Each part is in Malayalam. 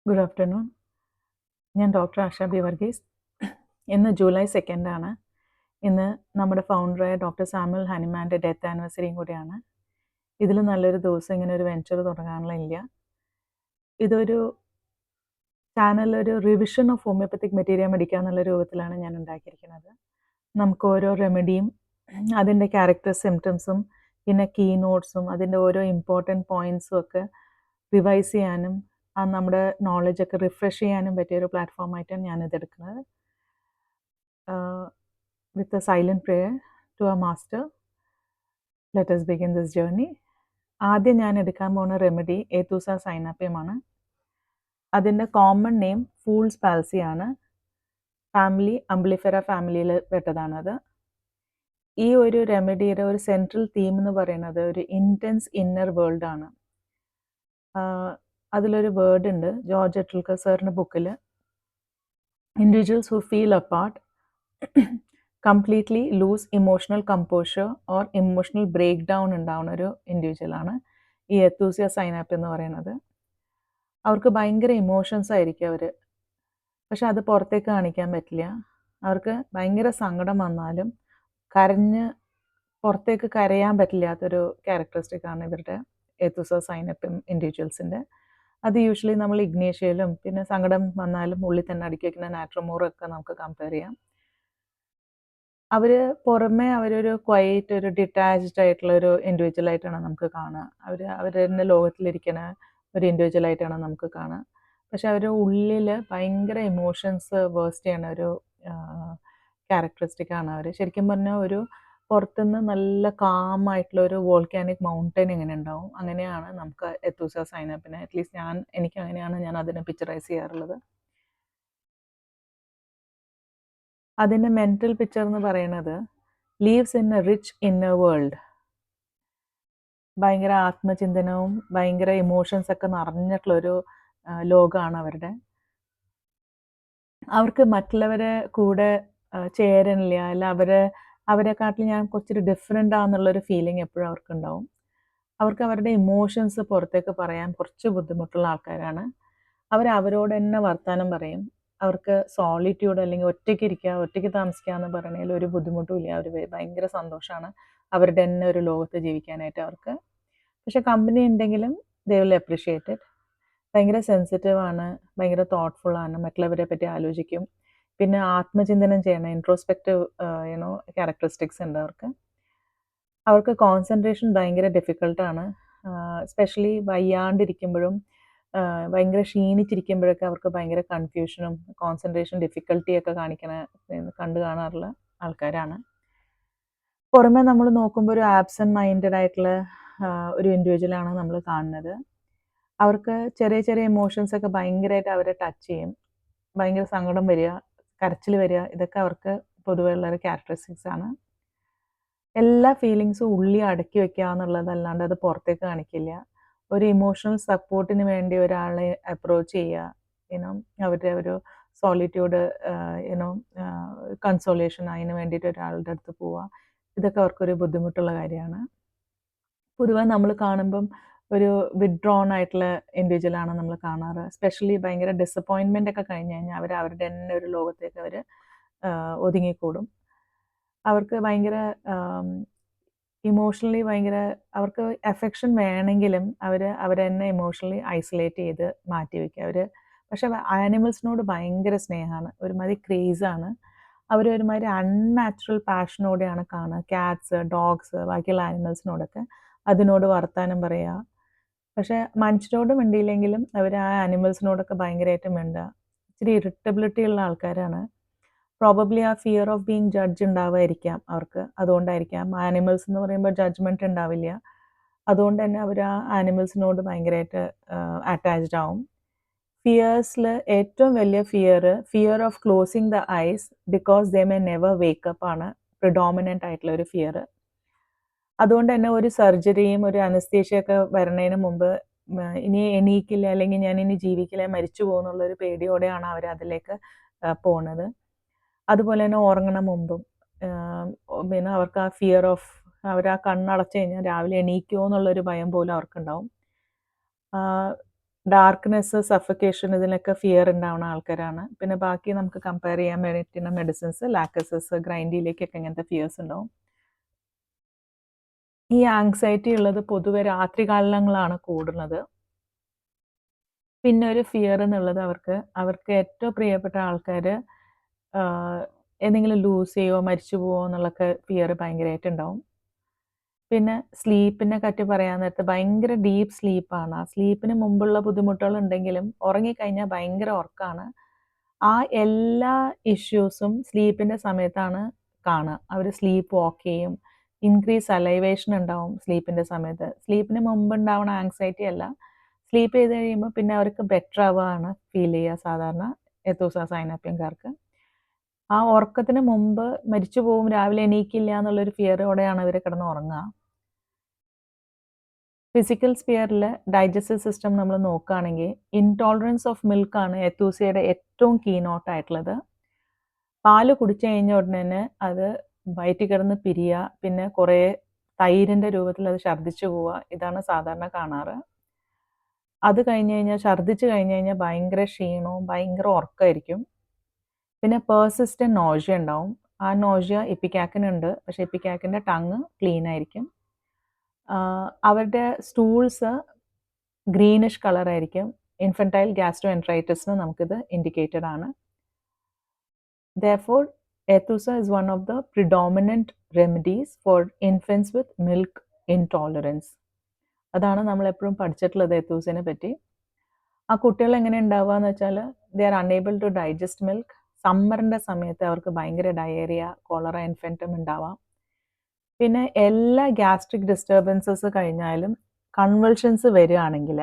Good afternoon. ഞാൻ ഡോക്ടർ ആശ ബി വർഗീസ്. ഇന്ന് ജൂലൈ 2 ആണ്. ഇന്ന് നമ്മുടെ ഫൗണ്ടറായ ഡോക്ടർ സാമുവൽ ഹനിമാൻ്റെ ഡെത്ത് ആനിവേഴ്സറിയും കൂടിയാണ്. ഇതിൽ നല്ലൊരു ദിവസം ഇങ്ങനെ ഒരു വെഞ്ചർ തുടങ്ങാനുള്ള ഇല്ല. ഇതൊരു ചാനലൊരു റിവിഷൻ ഓഫ് ഹോമിയോപ്പത്തിക് മെറ്റീരിയൽ മെഡിക്ക എന്നുള്ള രൂപത്തിലാണ് ഞാൻ ഉണ്ടാക്കിയിരിക്കുന്നത്. നമുക്ക് ഓരോ റെമഡിയും അതിൻ്റെ ക്യാരക്ടർ സിംറ്റംസും പിന്നെ കീ നോട്ട്സും അതിൻ്റെ ഓരോ ഇമ്പോർട്ടൻറ്റ് പോയിൻറ്സും ഒക്കെ റിവൈസ് ചെയ്യാനും നമ്മുടെ നോളജൊക്കെ റിഫ്രഷ് ചെയ്യാനും പറ്റിയൊരു പ്ലാറ്റ്ഫോമായിട്ടാണ് ഞാനിതെടുക്കുന്നത്. with a silent prayer to our master, let us begin this journey. ആദ്യം ഞാൻ എടുക്കാൻ പോകുന്ന റെമഡി ഏത്തൂസ സൈനാപ്പിയമാണ്. അതിൻ്റെ കോമൺ നെയിം ഫൂൾസ് പാൽസി ആണ്. ഫാമിലി അംബ്ലിഫെറ ഫാമിലിയിൽ പെട്ടതാണത്. ഈ ഒരു റെമഡിയുടെ ഒരു സെൻട്രൽ തീം എന്ന് പറയുന്നത് ഒരു ഇൻറ്റൻസ് ഇന്നർ വേൾഡ് ആണ്. അതിലൊരു വേർഡ് ഉണ്ട് ജോർജ് എട്രിൽക്കർ സാറിൻ്റെ ബുക്കിൽ, individuals who feel apart completely lose emotional composure or emotional breakdown ഉണ്ടാവുന്ന ഒരു ഇൻഡിവിജ്വലാണ് ഈ എത്തൂസിയ സൈനാപ്പ് എന്ന് പറയുന്നത്. അവർക്ക് ഭയങ്കര ഇമോഷൻസ് ആയിരിക്കും അവർ, പക്ഷെ അത് പുറത്തേക്ക് കാണിക്കാൻ പറ്റില്ല. അവർക്ക് ഭയങ്കര സങ്കടം വന്നാലും കരഞ്ഞ് പുറത്തേക്ക് കരയാൻ പറ്റില്ലാത്തൊരു ക്യാരക്ടറിസ്റ്റിക്കാണ് ഇവരുടെ എത്തൂസ സൈനാപ്പ് ഇൻഡിവിജ്വൽസിൻ്റെ. അത് യൂഷ്വലി നമ്മൾ ഇഗ്നേഷ്യയിലും പിന്നെ സങ്കടം വന്നാലും ഉള്ളിൽ തന്നെ അടുക്കി വയ്ക്കുന്ന നാട്രമോറൊക്കെ നമുക്ക് കമ്പയർ ചെയ്യാം. അവർ പുറമേ അവരൊരു ക്വയറ്റ് ഒരു ഡിറ്റാച്ച്ഡ് ആയിട്ടുള്ള ഒരു ഇൻഡിവിജ്വലായിട്ടാണ് നമുക്ക് കാണുക. അവരുടെ ലോകത്തിലിരിക്കുന്ന ഒരു ഇൻഡിവിജ്വലായിട്ടാണ് നമുക്ക് കാണുക. പക്ഷെ അവരുടെ ഉള്ളിൽ ഭയങ്കര ഇമോഷൻസ് വേഴ്സ്റ്റ് ചെയ്യുന്ന ഒരു ക്യാരക്ടറിസ്റ്റിക്കാണ് അവർ. ശരിക്കും പറഞ്ഞാൽ ഒരു പുറത്തുനിന്ന് നല്ല കാമായിട്ടുള്ള ഒരു വോൾക്കാനിക് മൗണ്ടൻ എങ്ങനെ ഉണ്ടാവും, അങ്ങനെയാണ് നമുക്ക് എത്തൂസ സൈനാപ്പിനെ, അറ്റ്ലീസ്റ്റ് എനിക്ക് അങ്ങനെയാണ് ഞാൻ അതിനെ പിക്ചറൈസ് ചെയ്യാറുള്ളത്. അതിൻ്റെ മെൻറ്റൽ പിക്ചർ എന്ന് പറയുന്നത് leaves in A rich inner world. ഭയങ്കര ആത്മചിന്തനവും ഭയങ്കര ഇമോഷൻസ് ഒക്കെ നിറഞ്ഞിട്ടുള്ളൊരു ലോകമാണ് അവരുടെ. അവർക്ക് മറ്റുള്ളവരെ കൂടെ ചേരണില്ല, അല്ല അവരെക്കാട്ടിൽ ഞാൻ കുറച്ചൊരു ഡിഫറെൻ്റ് ആണെന്നുള്ളൊരു ഫീലിംഗ് എപ്പോഴും അവർക്കുണ്ടാവും. അവർക്ക് അവരുടെ ഇമോഷൻസ് പുറത്തേക്ക് പറയാൻ കുറച്ച് ബുദ്ധിമുട്ടുള്ള ആൾക്കാരാണ്. അവരോട് തന്നെ വർത്തമാനം പറയും. അവർക്ക് സോളിറ്റ്യൂഡ് അല്ലെങ്കിൽ ഒറ്റയ്ക്ക് താമസിക്കുക എന്ന് പറയണതിൽ ഒരു ബുദ്ധിമുട്ടുമില്ല. അവർ ഭയങ്കര സന്തോഷമാണ് അവരുടെ തന്നെ ഒരു ലോകത്ത് ജീവിക്കാനായിട്ട് അവർക്ക്. പക്ഷെ കമ്പനി ഉണ്ടെങ്കിലും ദേ വിൽ അപ്രിഷിയേറ്റ് ഇറ്റ്. ഭയങ്കര സെൻസിറ്റീവാണ്, ഭയങ്കര തോട്ട്ഫുള്ളാണ്, മറ്റുള്ളവരെ പറ്റി ആലോചിക്കും, പിന്നെ ആത്മചിന്തനം ചെയ്യണം, ഇൻട്രോസ്പെക്റ്റീവ് ക്യാരക്ടറിസ്റ്റിക്സ് ഉണ്ട് അവർക്ക് കോൺസെൻട്രേഷൻ ഭയങ്കര ഡിഫിക്കൾട്ടാണ്. എസ്പെഷ്യലി വയ്യാണ്ടിരിക്കുമ്പോഴും ഭയങ്കര ക്ഷീണിച്ചിരിക്കുമ്പോഴൊക്കെ അവർക്ക് ഭയങ്കര കൺഫ്യൂഷനും കോൺസെൻട്രേഷൻ ഡിഫിക്കൽട്ടിയൊക്കെ കണ്ടു കാണാറുള്ള ആൾക്കാരാണ്. പുറമെ നമ്മൾ നോക്കുമ്പോൾ ഒരു ആബ്സെൻറ്റ് മൈൻഡഡ് ആയിട്ടുള്ള ഒരു ഇൻഡിവിജ്വലാണ് നമ്മൾ കാണുന്നത്. അവർക്ക് ചെറിയ ചെറിയ ഇമോഷൻസ് ഒക്കെ ഭയങ്കരമായിട്ട് അവരെ ടച്ച് ചെയ്യും. ഭയങ്കര സങ്കടം വരിക, കരച്ചിൽ വരിക, ഇതൊക്കെ അവർക്ക് പൊതുവെ ഉള്ളൊരു ക്യാരക്ടറിസ്റ്റിക്സ് ആണ്. എല്ലാ ഫീലിങ്സും ഉള്ളി അടക്കി വെക്കുക എന്നുള്ളതല്ലാണ്ട് അത് പുറത്തേക്ക് കാണിക്കില്ല. ഒരു ഇമോഷണൽ സപ്പോർട്ടിന് വേണ്ടി ഒരാളെ അപ്രോച്ച് ചെയ്യുക, അവരുടെ ഒരു സോളിറ്റ്യൂഡ് കൺസോളേഷൻ അതിന് വേണ്ടിയിട്ട് ഒരാളുടെ അടുത്ത് പോവുക, ഇതൊക്കെ അവർക്കൊരു ബുദ്ധിമുട്ടുള്ള കാര്യമാണ്. പൊതുവെ നമ്മൾ കാണുമ്പം ഒരു വിത്ഡ്രോൺ ആയിട്ടുള്ള ഇൻഡിവിജ്വലാണ് നമ്മൾ കാണാറ്. എസ്പെഷ്യലി ഭയങ്കര ഡിസപ്പോയിൻമെൻ്റ് ഒക്കെ കഴിഞ്ഞ് കഴിഞ്ഞാൽ അവരുടെ തന്നെ ഒരു ലോകത്തേക്ക് അവർ ഒതുങ്ങിക്കൂടും. അവർക്ക് ഭയങ്കര ഇമോഷണലി അവർക്ക് അഫെക്ഷൻ വേണമെങ്കിലും അവരെ തന്നെ ഇമോഷണലി ഐസൊലേറ്റ് ചെയ്ത് മാറ്റി വയ്ക്കുക. പക്ഷെ ആനിമൽസിനോട് ഭയങ്കര സ്നേഹമാണ്, ഒരുമാതിരി ക്രേസാണ്. ഒരുമാതിരി അൺനാച്ചുറൽ പാഷനോടെയാണ് കാണുക. ക്യാറ്റ്സ്, ഡോഗ്സ്, ബാക്കിയുള്ള ആനിമൽസിനോടൊക്കെ അതിനോട് വർത്താനം പറയുക. പക്ഷെ മനുഷ്യരോട് മിണ്ടിയില്ലെങ്കിലും അവർ ആ ആനിമൽസിനോടൊക്കെ ഭയങ്കരമായിട്ട് മിണ്ടുക. ഇച്ചിരി ഇറിറ്റബിലിറ്റി ഉള്ള ആൾക്കാരാണ്. പ്രോബബ്ലി ആ ഫിയർ ഓഫ് ബീങ് ജഡ്ജ് ഉണ്ടാവുമായിരിക്കാം അവർക്ക്. അതുകൊണ്ടായിരിക്കാം ആനിമൽസ് എന്ന് പറയുമ്പോൾ ജഡ്ജ്മെൻറ്റ് ഉണ്ടാവില്ല. അതുകൊണ്ട് തന്നെ അവർ ആ ആനിമൽസിനോട് ഭയങ്കരമായിട്ട് അറ്റാച്ച്ഡ് ആവും. ഫിയേഴ്സിൽ ഏറ്റവും വലിയ fear of closing the eyes because they may never wake up ആണ് പ്രിഡോമിനൻ്റ് ആയിട്ടുള്ള ഒരു ഫിയർ. അതുകൊണ്ട് തന്നെ ഒരു സർജറിയും ഒരു അനസ്തേഷ്യയൊക്കെ വരുന്നതിന് മുമ്പ് ഇനി എണീക്കില്ല, അല്ലെങ്കിൽ ഞാൻ ഇനി ജീവിക്കില്ല, മരിച്ചു പോകുന്നുള്ളൊരു പേടിയോടെയാണ് അവർ അതിലേക്ക് പോകുന്നത്. അതുപോലെ തന്നെ ഉറങ്ങണ മുമ്പും പിന്നെ അവർക്ക് ആ ഫിയർ ഓഫ് അവർ ആ കണ്ണടച്ചു കഴിഞ്ഞാൽ രാവിലെ എണീക്കുമോ എന്നുള്ളൊരു ഭയം പോലും അവർക്കുണ്ടാവും. ഡാർക്ക്നെസ്, സഫക്കേഷൻ ഇതിനൊക്കെ ഫിയർ ഉണ്ടാവുന്ന ആൾക്കാരാണ്. പിന്നെ ബാക്കി നമുക്ക് കമ്പയർ ചെയ്യാൻ പറ്റുന്ന മെഡിസിൻസ് ലാക്ടസസ്, ഗ്രൈൻഡിലേക്കൊക്കെ ഇങ്ങനത്തെ ഫിയേഴ്സ് ഉണ്ടാവും. ഈ ആങ്സൈറ്റി ഉള്ളത് പൊതുവെ രാത്രി കാലങ്ങളിലാണ് കൂടുന്നത്. പിന്നെ ഒരു ഫിയർ എന്നുള്ളത് അവർക്ക് ഏറ്റവും പ്രിയപ്പെട്ട ആൾക്കാർ എന്തെങ്കിലും ലൂസ് ചെയ്യുമോ മരിച്ചു പോവോ എന്നുള്ളൊക്കെ ഫിയർ ഭയങ്കരമായിട്ടുണ്ടാവും. പിന്നെ സ്ലീപ്പിനെ പറ്റി പറയാൻ നേരത്ത് ഭയങ്കര ഡീപ്പ് സ്ലീപ്പാണ്. ആ സ്ലീപ്പിന് മുമ്പുള്ള ബുദ്ധിമുട്ടുകളുണ്ടെങ്കിലും ഉറങ്ങിക്കഴിഞ്ഞാൽ ഭയങ്കര ഉറക്കമാണ്. ആ എല്ലാ ഇഷ്യൂസും സ്ലീപ്പിൻ്റെ സമയത്താണ് കാണുക. അവർ സ്ലീപ്പ് വാക്ക് ചെയ്യും, ഇൻക്രീസ് സലൈവേഷൻ ഉണ്ടാവും സ്ലീപ്പിൻ്റെ സമയത്ത്. സ്ലീപ്പിന് മുമ്പ് ഉണ്ടാവുന്ന ആങ്സൈറ്റി അല്ല, സ്ലീപ്പ് ചെയ്ത് കഴിയുമ്പോൾ പിന്നെ അവർക്ക് ബെറ്റർ ആവുകയാണ് ഫീൽ ചെയ്യുക സാധാരണ എത്തൂസ സൈനാപ്പിയൻകാർക്ക്. ആ ഉറക്കത്തിന് മുമ്പ് മരിച്ചു പോവും, രാവിലെ എണീക്കില്ല എന്നുള്ളൊരു ഫിയറോടെയാണ് അവർ കിടന്ന് ഉറങ്ങുക. ഫിസിക്കൽ സ്പിയറിൽ ഡൈജസ്റ്റീവ് സിസ്റ്റം നമ്മൾ നോക്കുകയാണെങ്കിൽ ഇൻടോളറൻസ് ഓഫ് മിൽക്കാണ് എത്തൂസയുടെ ഏറ്റവും കീനോട്ട് ആയിട്ടുള്ളത്. പാല് കുടിച്ചു കഴിഞ്ഞ ഉടനെ തന്നെ അത് വയറ്റിൽ കിടന്ന് പിരിയുക, പിന്നെ കുറേ തൈരിൻ്റെ രൂപത്തിൽ അത് ഛർദ്ദിച്ചു പോവുക, ഇതാണ് സാധാരണ കാണാറ്. അത് കഴിഞ്ഞ് കഴിഞ്ഞാൽ ഛർദ്ദിച്ച് കഴിഞ്ഞ് കഴിഞ്ഞാൽ ഭയങ്കര ക്ഷീണവും ഭയങ്കര ഉറക്കമായിരിക്കും. പിന്നെ പേഴ്സിസ്റ്റൻ്റ് നോഷ്യ ഉണ്ടാവും. ആ നോഷ്യ എപ്പിക്കാക്കിനുണ്ട്, പക്ഷേ എപ്പിക്കാക്കിൻ്റെ ടങ് ക്ലീൻ ആയിരിക്കും. അവരുടെ സ്റ്റൂൾസ് ഗ്രീനിഷ് കളറായിരിക്കും. ഇൻഫൻറ്റൈൽ ഗ്യാസ്ട്രോ എൻട്രൈറ്റിസിന് നമുക്കിത് ഇൻഡിക്കേറ്റഡ് ആണ്. Therefore, Ethusa is one of the predominant remedies for infants with milk intolerance. അതാണ് നമ്മൾ എപ്പോഴും പഠിച്ചിട്ടുള്ളത് എത്തൂസിനെ പറ്റി. ആ കുട്ടികൾ എങ്ങനെ ഉണ്ടാവുക എന്ന് വെച്ചാൽ they are unable to digest milk. സമ്മറിൻ്റെ സമയത്ത് അവർക്ക് ഭയങ്കര ഡയേറിയ, കോളറ ഇൻഫെൻറ്റും ഉണ്ടാവാം. പിന്നെ എല്ലാ ഗ്യാസ്ട്രിക് ഡിസ്റ്റർബൻസസ് കഴിഞ്ഞാലും കൺവൾഷൻസ് വരികയാണെങ്കിൽ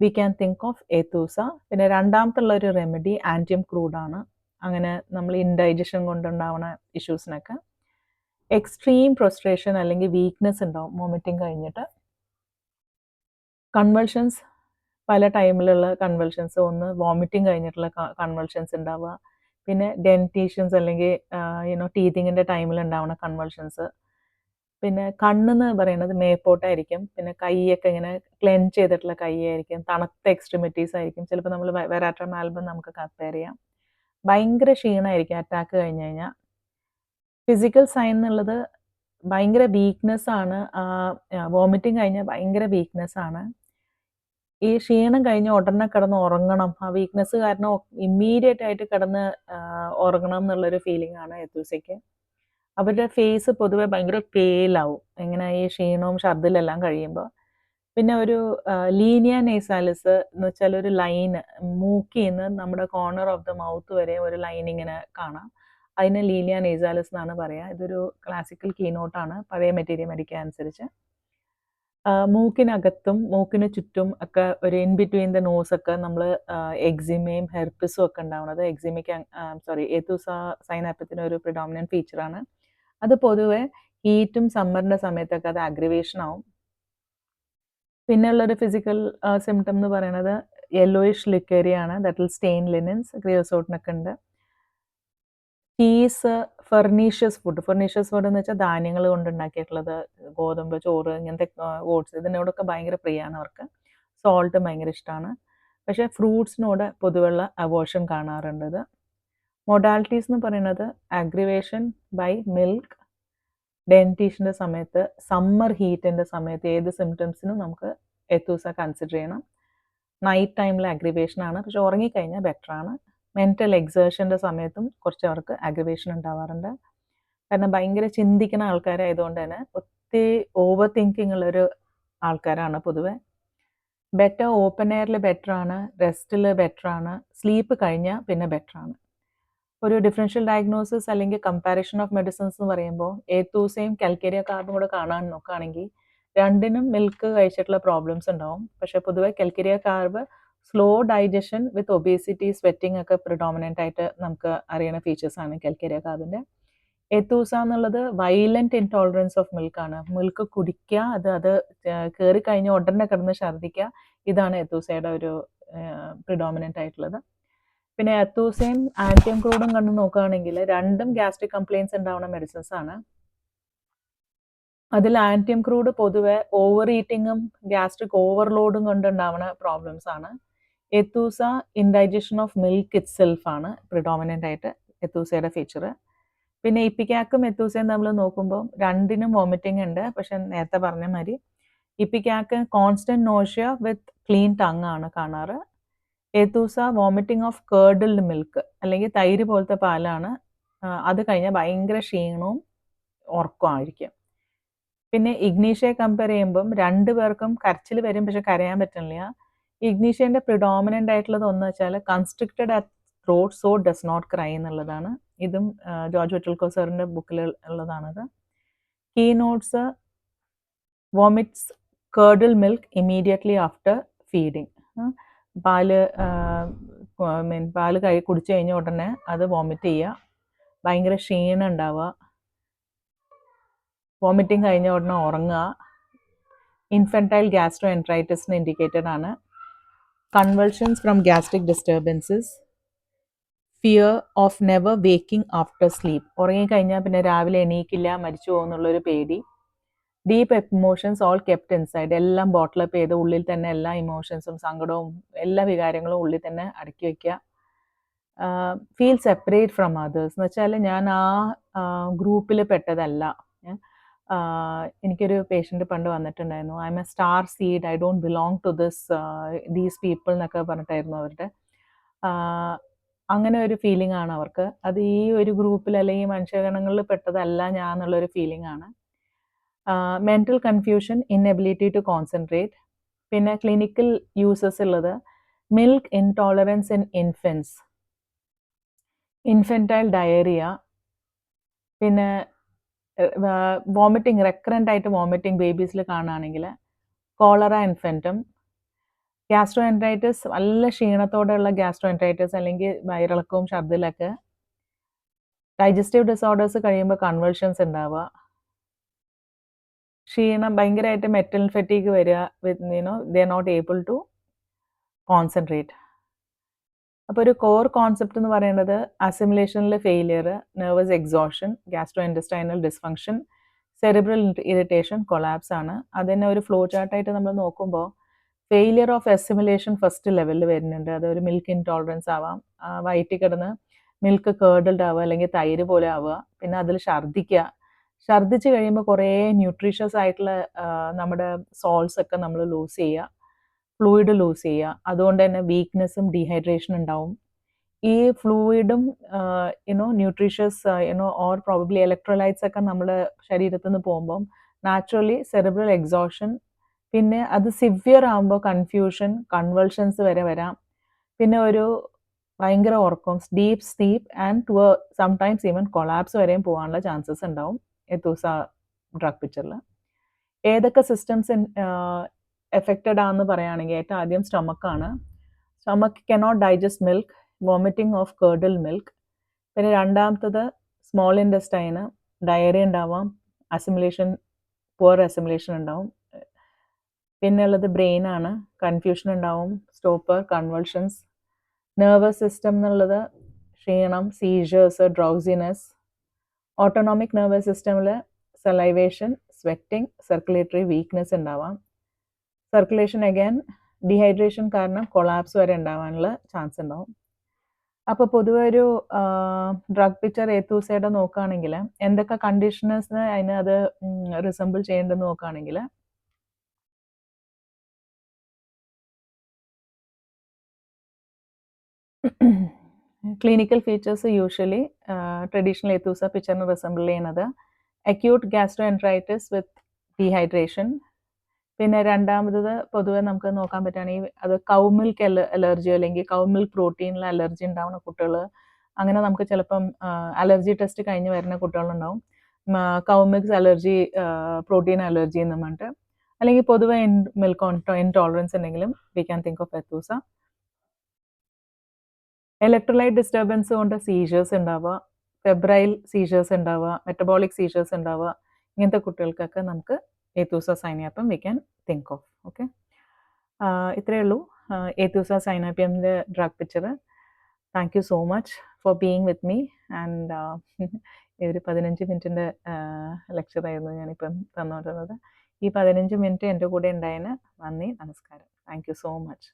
we can think of Aethusa. പിന്നെ രണ്ടാമത്തുള്ള ഒരു റെമഡി ആൻറ്റിയം ക്രൂഡാണ്. അങ്ങനെ നമ്മൾ ഇൻഡൈജഷൻ കൊണ്ടുണ്ടാവുന്ന ഇഷ്യൂസിനൊക്കെ. എക്സ്ട്രീം പ്രൊസ്ട്രേഷൻ അല്ലെങ്കിൽ വീക്ക്നെസ് ഉണ്ടാവും വോമിറ്റിംഗ് കഴിഞ്ഞിട്ട്. കൺവൾഷൻസ് പല ടൈമിലുള്ള കൺവൾഷൻസ്, ഒന്ന് വോമിറ്റിംഗ് കഴിഞ്ഞിട്ടുള്ള കൺവൾഷൻസ് ഉണ്ടാവുക, പിന്നെ ഡെൻറ്റീഷൻസ് അല്ലെങ്കിൽ ടീത്തിങ്ങിൻ്റെ ടൈമിൽ ഉണ്ടാവുന്ന കൺവൾഷൻസ്. പിന്നെ കണ്ണെന്ന് പറയുന്നത് മേപ്പോട്ടായിരിക്കും. പിന്നെ കൈയൊക്കെ ഇങ്ങനെ ക്ലെൻച്ച് ചെയ്തിട്ടുള്ള കൈയായിരിക്കും, തണുത്ത എക്സ്ട്രിമിറ്റീസ് ആയിരിക്കും. ചിലപ്പോൾ നമ്മൾ വെരാട്രം ആൽബം നമുക്ക് കമ്പയർ ചെയ്യാം. ഭയങ്കര ക്ഷീണമായിരിക്കും അറ്റാക്ക് കഴിഞ്ഞ് കഴിഞ്ഞാൽ. ഫിസിക്കൽ സൈൻ എന്നുള്ളത് ഭയങ്കര വീക്ക്നെസ് ആണ്. വോമിറ്റിംഗ് കഴിഞ്ഞാൽ ഭയങ്കര വീക്ക്നെസ് ആണ്. ഈ ക്ഷീണം കഴിഞ്ഞ് ഉടനെ കിടന്ന് ഉറങ്ങണം, ആ വീക്ക്നെസ് കാരണം ഇമ്മീഡിയറ്റ് ആയിട്ട് കിടന്ന് ഉറങ്ങണം എന്നുള്ളൊരു ഫീലിംഗ് ആണ് എത്തൂസയ്ക്ക്. അവരുടെ ഫേസ് പൊതുവെ ഭയങ്കര പേലാവും ഇങ്ങനെ ഈ ക്ഷീണവും ഛർദിലെല്ലാം കഴിയുമ്പോൾ. പിന്നെ ഒരു ലീനിയ നേസാലിസ് എന്ന് വെച്ചാൽ ഒരു ലൈന് മൂക്കിൽ നിന്ന് നമ്മുടെ കോർണർ ഓഫ് ദ മൗത്ത് വരെ ഒരു ലൈൻ ഇങ്ങനെ കാണാം. അതിന് ലീനിയ നേസാലിസ് എന്നാണ് പറയുക. ഇതൊരു ക്ലാസിക്കൽ കീനോട്ടാണ് പഴയ മെറ്റീരിയൽ മെഡിക്ക അനുസരിച്ച്. മൂക്കിനകത്തും മൂക്കിന് ചുറ്റും ഒക്കെ ഒരു ഇൻ ബിറ്റ്വീൻ ദ നോസ് ഒക്കെ നമ്മൾ എക്സിമയും ഹെർപ്പിസും ഒക്കെ ഉണ്ടാവുന്നത്. എത്തൂസ സൈനാപ്പത്തിന് ഒരു പ്രിഡോമിനൻറ്റ് ഫീച്ചറാണ്. അത് പൊതുവെ ഹീറ്റും സമ്മറിൻ്റെ സമയത്തൊക്കെ അത് അഗ്രിവേഷൻ ആവും. പിന്നെ ഉള്ളൊരു ഫിസിക്കൽ സിംറ്റം എന്ന് പറയുന്നത് യെല്ലോയിഷ് ലിക്കേരിയാണ്. ദാറ്റ് വിൽ സ്റ്റെയിൻ ലിനൻസ്, ക്രിയോസോട്ടിനൊക്കെ ഉണ്ട്. ചീസ്, ഫെർണീഷ്യസ് ഫുഡ് എന്ന് വെച്ചാൽ ധാന്യങ്ങൾ കൊണ്ടുണ്ടാക്കിയിട്ടുള്ളത്, ഗോതമ്പ്, ചോറ്, ഇങ്ങനത്തെ ഓട്സ്, ഇതിനോടൊക്കെ ഭയങ്കര പ്രിയമാണ് അവർക്ക്. സോൾട്ട് ഭയങ്കര ഇഷ്ടമാണ്. പക്ഷേ ഫ്രൂട്ട്സിനോട് പൊതുവെയുള്ള അവോഷൻ കാണാറുണ്ട്. മൊഡാലിറ്റീസ് എന്ന് പറയുന്നത് അഗ്രിവേഷൻ ബൈ മിൽക്ക്, ഡെൻറ്റീഷൻ്റെ സമയത്ത്, സമ്മർ ഹീറ്റിൻ്റെ സമയത്ത് ഏത് സിംറ്റംസിനും നമുക്ക് എത്തൂസ കൺസിഡർ ചെയ്യണം. നൈറ്റ് ടൈമിൽ അഗ്രിവേഷനാണ്, പക്ഷെ ഉറങ്ങിക്കഴിഞ്ഞാൽ ബെറ്ററാണ്. മെൻ്റൽ എക്സേഷൻ്റെ സമയത്തും കുറച്ച് അവർക്ക് അഗ്രിവേഷൻ ഉണ്ടാവാറുണ്ട്. കാരണം ഭയങ്കര ചിന്തിക്കുന്ന ആൾക്കാരായതുകൊണ്ട് തന്നെ ഒത്തിരി ഓവർ തിങ്കിങ് ഉള്ളൊരു ആൾക്കാരാണ് പൊതുവെ. ബെറ്റർ ഓപ്പൺ എയറിൽ ബെറ്ററാണ്, റെസ്റ്റിൽ ബെറ്ററാണ്, സ്ലീപ്പ് കഴിഞ്ഞാൽ പിന്നെ ബെറ്ററാണ്. ഒരു ഡിഫറൻഷ്യൽ ഡയഗ്നോസിസ് അല്ലെങ്കിൽ കമ്പാരിഷൻ ഓഫ് മെഡിസിൻസ് എന്ന് പറയുമ്പോൾ ഏത്തൂസയും കാൽക്കേരിയ കാർബും കൂടെ കാണാൻ നോക്കുകയാണെങ്കിൽ രണ്ടിനും മിൽക്ക് കഴിച്ചിട്ടുള്ള പ്രോബ്ലംസ് ഉണ്ടാവും. പക്ഷേ പൊതുവെ കാൽക്കേരിയ കാർബ് സ്ലോ ഡൈജഷൻ വിത്ത് ഒബേസിറ്റി, സ്വെറ്റിംഗ് ഒക്കെ പ്രിഡോമിനൻ്റ് ആയിട്ട് നമുക്ക് അറിയുന്ന ഫീച്ചേഴ്സാണ് കാൽക്കേരിയ കാർബിൻ്റെ. ഏത്തൂസ എന്നുള്ളത് വയലൻറ്റ് ഇൻടോളറൻസ് ഓഫ് മിൽക്കാണ്. മിൽക്ക് കുടിക്കുക, അത് കയറി കഴിഞ്ഞ് ഉടനെ കിടന്ന് ഛർദ്ദിക്കുക, ഇതാണ് ഏത്തൂസയുടെ ഒരു പ്രിഡോമിനൻ്റ് ആയിട്ടുള്ളത്. പിന്നെ എത്തൂസയും ആൻറ്റിയം ക്രൂഡും കണ്ട് നോക്കുകയാണെങ്കിൽ രണ്ടും ഗ്യാസ്ട്രിക് കംപ്ലയിൻസ് ഉണ്ടാവുന്ന മെഡിസിൻസ് ആണ്. അതിൽ ആൻറ്റിയം ക്രൂഡ് പൊതുവെ ഓവർ ഈറ്റിങ്ങും ഗ്യാസ്ട്രിക് ഓവർലോഡും കൊണ്ടുണ്ടാവുന്ന പ്രോബ്ലംസ് ആണ്. Aethusa indigestion of milk it സെൽഫാണ് പ്രിഡോമിനൻ്റ് ആയിട്ട് എത്തൂസയുടെ ഫീച്ചർ. പിന്നെ ഇപ്പിക്കാക്കും എത്തൂസയും നമ്മൾ നോക്കുമ്പോൾ രണ്ടിനും വോമിറ്റിംഗ് ഉണ്ട്. പക്ഷെ നേരത്തെ പറഞ്ഞ മാതിരി ഇപ്പിക്കാക്ക് കോൺസ്റ്റൻറ്റ് നോഷ്യ വിത്ത് ക്ലീൻ ടങ് ആണ് കാണാറ്. എത്തൂസ വോമിറ്റിംഗ് ഓഫ് കേർഡിൽഡ് മിൽക്ക് അല്ലെങ്കിൽ തൈര് പോലത്തെ പാലാണ്. അത് കഴിഞ്ഞാൽ ഭയങ്കര ക്ഷീണവും ഉറക്കമായിരിക്കും. പിന്നെ ഇഗ്നീഷ്യയെ കമ്പയർ ചെയ്യുമ്പം രണ്ടു പേർക്കും കരച്ചിൽ വരും, പക്ഷെ കരയാൻ പറ്റില്ല. ഇഗ്നീഷ്യൻ്റെ പ്രിഡോമിനൻ്റ് ആയിട്ടുള്ളത് ഒന്ന് വെച്ചാൽ constricted at throat so does not cry എന്നുള്ളതാണ്. ഇതും ജോർജ് വിറ്റൽകോ സാറിൻ്റെ ബുക്കിൽ ഉള്ളതാണത്. Key notes vomits curdle milk immediately after feeding. പാല് കുടിച്ചു കഴിഞ്ഞ ഉടനെ അത് വോമിറ്റ് ചെയ്യുക, ഭയങ്കര ക്ഷീണം ഉണ്ടാവുക, വോമിറ്റിംഗ് കഴിഞ്ഞ ഉടനെ ഉറങ്ങുക. ഇൻഫൻറ്റൈൽ ഗ്യാസ്ട്രോ എൻട്രൈറ്റിസിന് ഇൻഡിക്കേറ്റഡ് ആണ്. Convulsions from gastric disturbances, fear of never waking after sleep, ഉറങ്ങിക്കഴിഞ്ഞാൽ പിന്നെ രാവിലെ എണീക്കില്ല, മരിച്ചു പോകുന്നുള്ളൊരു പേടി. Deep emotions all kept inside, എല്ലാം ബോട്ടിലപ്പ് ചെയ്ത് ഉള്ളിൽ തന്നെ എല്ലാ ഇമോഷൻസും സങ്കടവും എല്ലാ വികാരങ്ങളും ഉള്ളിൽ തന്നെ അടക്കി വയ്ക്കുക. ഫീൽ സെപ്പറേറ്റ് ഫ്രം അതേഴ്സ് എന്ന് വെച്ചാൽ ഞാൻ ആ ഗ്രൂപ്പിൽ പെട്ടതല്ല. എനിക്കൊരു പേഷ്യൻ്റ് പണ്ട് വന്നിട്ടുണ്ടായിരുന്നു, I am a star seed, I don't belong to these people എന്നൊക്കെ പറഞ്ഞിട്ടായിരുന്നു അവരുടെ. അങ്ങനെ ഒരു ഫീലിംഗ് ആണ് അവർക്ക്. അത് ഈ ഒരു ഗ്രൂപ്പിൽ അല്ലെങ്കിൽ മനുഷ്യഗണങ്ങളിൽ പെട്ടതല്ല ഞാൻ എന്നുള്ളൊരു ഫീലിംഗ് ആണ്. Mental confusion, inability to concentrate. പിന്നെ ക്ലിനിക്കൽ യൂസസ് ഉള്ളത് milk intolerance in infants, infantile diarrhoea, പിന്നെ വോമിറ്റിംഗ് റെക്കറൻ്റ് ആയിട്ട് വോമിറ്റിംഗ് ബേബീസിൽ കാണുകയാണെങ്കിൽ കോളറ ഇൻഫൻറ്റം, ഗ്യാസ്ട്രോ എൻട്രൈറ്റിസ്, നല്ല ക്ഷീണത്തോടെയുള്ള ഗ്യാസ്ട്രോ എൻട്രൈറ്റിസ് അല്ലെങ്കിൽ വയറിളക്കവും ഛർദിലൊക്കെ. ഡൈജസ്റ്റീവ് ഡിസോർഡേഴ്സ് കഴിയുമ്പോൾ കൺവൾഷൻസ് ഉണ്ടാവുക, ക്ഷീണം ഭയങ്കരമായിട്ട് മെറ്റൽ ഫെറ്റീഗ് വരിക, with they are not able to concentrate. അപ്പോൾ ഒരു കോർ കോൺസെപ്റ്റ് എന്ന് പറയുന്നത് അസിമുലേഷനിൽ failure, nervous exhaustion, gastrointestinal dysfunction, cerebral irritation, collapse ആണ്. അതിനെ ഒരു ഫ്ലോ ചാർട്ടായിട്ട് നമ്മൾ നോക്കുമ്പോൾ ഫെയിലിയർ ഓഫ് അസിമുലേഷൻ ഫസ്റ്റ് ലെവലിൽ വരുന്നുണ്ട്. അതൊരു മിൽക്ക് ഇൻടോളറൻസ് ആവാം, വയറ്റിൽ കിടന്ന് മിൽക്ക് കേർഡിൽഡ് ആവുക അല്ലെങ്കിൽ തൈര് പോലെ ആവുക. പിന്നെ അതിൽ ഛർദ്ദിച്ച് കഴിയുമ്പോൾ കുറേ ന്യൂട്രീഷ്യസ് ആയിട്ടുള്ള നമ്മുടെ സോൾട്സ് ഒക്കെ നമ്മൾ ലൂസ് ചെയ്യുക, ഫ്ലൂയിഡ് ലൂസ് ചെയ്യുക. അതുകൊണ്ട് തന്നെ വീക്ക്നെസ്സും ഡീഹൈഡ്രേഷനും ഉണ്ടാവും. ഈ ഫ്ലൂയിഡും ന്യൂട്രീഷ്യസ് ഓർ പ്രോബബ്ലി ഇലക്ട്രോലൈറ്റ്സ് ഒക്കെ നമ്മുടെ ശരീരത്തിൽ നിന്ന് പോകുമ്പം നാച്ചുറലി സെറിബ്രൽ എക്സോഷൻ, പിന്നെ അത് സിവിയർ ആകുമ്പോൾ കൺഫ്യൂഷൻ, കൺവൾഷൻസ് വരെ വരാം. പിന്നെ ഒരു ഭയങ്കര ഉറക്കം, deep sleep and sometimes even collapse വരെയും പോകാനുള്ള ചാൻസസ് ഉണ്ടാവും എത്തൂസ ഡ്രഗ് പിക്ചറിൽ. ഏതൊക്കെ സിസ്റ്റംസ് എഫക്റ്റഡ് ആണെന്ന് പറയുകയാണെങ്കിൽ ഏറ്റവും ആദ്യം സ്റ്റൊമക്കാണ്. Stomach cannot digest milk, vomiting of curdle milk. പിന്നെ രണ്ടാമത്തത് സ്മോൾ ഇൻറ്റസ്റ്റൈന്, ഡയറിയ ഉണ്ടാവാം, അസിമുലേഷൻ, പുവർ അസിമുലേഷൻ ഉണ്ടാവും. പിന്നെ ഉള്ളത് ബ്രെയിനാണ്, കൺഫ്യൂഷൻ ഉണ്ടാവും, സ്റ്റോപ്പർ, കൺവൾഷൻസ്. നെർവസ് സിസ്റ്റം എന്നുള്ളത് ക്ഷീണം, സീജേഴ്സ്, ഡ്രൗസിനെസ്. ഓട്ടോണോമിക് നെർവസ് സിസ്റ്റമിൽ സലൈവേഷൻ, സ്വെറ്റിംഗ്, സർക്കുലേറ്ററി വീക്ക്നെസ് ഉണ്ടാവാം. സർക്കുലേഷൻ അഗൈൻ ഡീഹൈഡ്രേഷൻ കാരണം കൊളാപ്സ് വരെ ഉണ്ടാവാനുള്ള ചാൻസ് ഉണ്ടാവും. അപ്പോൾ പൊതുവെ ഒരു ഡ്രഗ് പിക്ചർ എത്തൂസയുടെ നോക്കുകയാണെങ്കിൽ എന്തൊക്കെ കണ്ടീഷൻസിന് അതിന് അത് റിസംബിൾ ചെയ്യേണ്ടതെന്ന് നോക്കുകയാണെങ്കിൽ clinical features usually traditional Aethusa പിക്ചറിന് റിസംബിൾ ചെയ്യുന്നത് acute gastroenteritis with dehydration. പിന്നെ രണ്ടാമത്തത് പൊതുവെ നമുക്ക് നോക്കാൻ പറ്റുകയാണെങ്കിൽ അത് കൗ മിൽക്ക് അലർജി അല്ലെങ്കിൽ കൗ മിൽക്ക് പ്രോട്ടീനിൽ അലർജി ഉണ്ടാവുന്ന കുട്ടികൾ, അങ്ങനെ നമുക്ക് ചിലപ്പം അലർജി ടെസ്റ്റ് കഴിഞ്ഞ് വരുന്ന കുട്ടികളുണ്ടാവും, cow milk allergy, protein allergy എന്ന് പറഞ്ഞിട്ട്. അല്ലെങ്കിൽ പൊതുവെ മിൽക്ക് ഇൻടോളറൻസ് ഉണ്ടെങ്കിലും we can think of Aethusa. Electrolyte disturbance കൊണ്ട് സീജേഴ്സ് ഉണ്ടാവുക, ഫെബ്രൈൽ സീജേഴ്സ് ഉണ്ടാവുക, മെറ്റബോളിക് സീജേഴ്സ് ഉണ്ടാവുക, ഇങ്ങനത്തെ കുട്ടികൾക്കൊക്കെ നമുക്ക് Aethusa cynapium we can think of. Okay, ഇത്രയേ ഉള്ളൂ എത്തൂസ സൈനാപ്പിയമിൻ്റെ drug picture. Thank you so much for being with me. And ഒരു 15 മിനിറ്റിൻ്റെ ലെക്ചറായിരുന്നു ഞാനിപ്പം തന്നുകൊണ്ടിരുന്നത്. ഈ 15 മിനിറ്റ് എൻ്റെ കൂടെ ഉണ്ടായതിന് നന്ദി, നമസ്കാരം. Thank you so much.